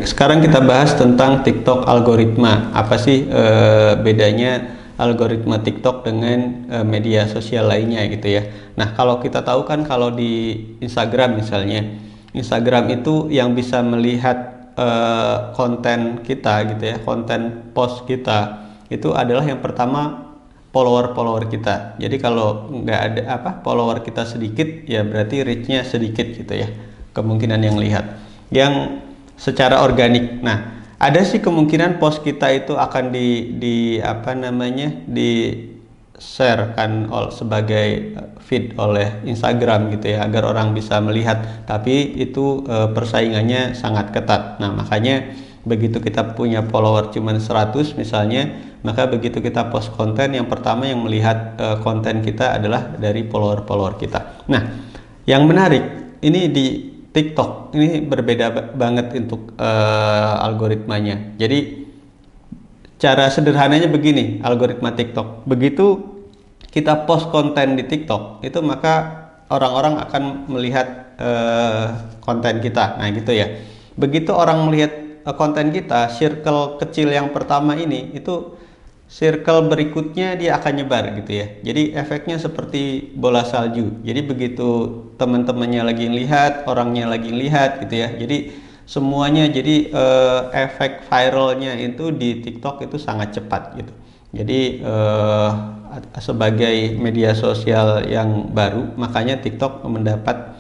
Sekarang kita bahas tentang TikTok algoritma. Apa sih bedanya algoritma TikTok dengan media sosial lainnya gitu ya. Nah, kalau kita tahu kan kalau di Instagram misalnya, Instagram itu yang bisa melihat konten kita gitu ya, konten post kita itu adalah yang pertama follower kita. Jadi kalau nggak ada follower kita sedikit, ya berarti reach-nya sedikit gitu ya, kemungkinan yang lihat yang secara organik. Nah, ada sih kemungkinan post kita itu akan di share kan sebagai feed oleh Instagram gitu ya, agar orang bisa melihat, tapi itu persaingannya sangat ketat. Nah, makanya begitu kita punya follower cuma 100 misalnya, maka begitu kita post konten, yang pertama yang melihat konten kita adalah dari follower kita. Nah, yang menarik ini di TikTok ini berbeda banget untuk algoritmanya. Jadi cara sederhananya begini, algoritma TikTok. Begitu kita post konten di TikTok, itu maka orang-orang akan melihat konten kita. Nah, gitu ya. Begitu orang melihat konten kita, circle kecil yang pertama ini, itu circle berikutnya dia akan nyebar gitu ya. Jadi efeknya seperti bola salju. Jadi begitu teman-temannya lagi lihat, orangnya lagi lihat gitu ya. Jadi semuanya, jadi efek viralnya itu di TikTok itu sangat cepat gitu. Jadi sebagai media sosial yang baru, makanya TikTok mendapat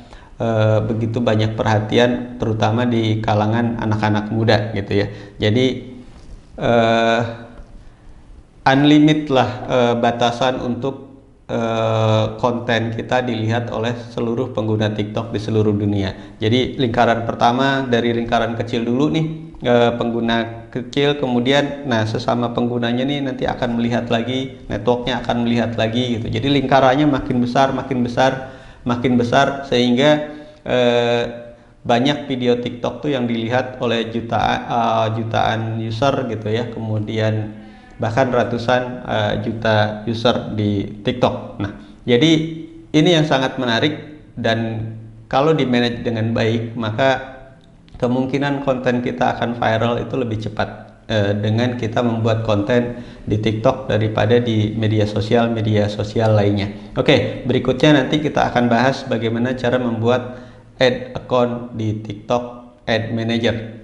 begitu banyak perhatian, terutama di kalangan anak-anak muda gitu ya. Jadi unlimited lah batasan untuk konten kita dilihat oleh seluruh pengguna TikTok di seluruh dunia. Jadi lingkaran pertama dari lingkaran kecil dulu nih, pengguna kecil, kemudian sesama penggunanya nih nanti akan melihat lagi, networknya akan melihat lagi gitu. Jadi lingkarannya makin besar sehingga banyak video TikTok tuh yang dilihat oleh jutaan user gitu ya, kemudian bahkan ratusan juta user di TikTok. Nah, jadi ini yang sangat menarik, dan kalau di manage dengan baik, maka kemungkinan konten kita akan viral itu lebih cepat dengan kita membuat konten di TikTok daripada di media sosial lainnya. Oke, berikutnya nanti kita akan bahas bagaimana cara membuat ad account di TikTok Ad Manager.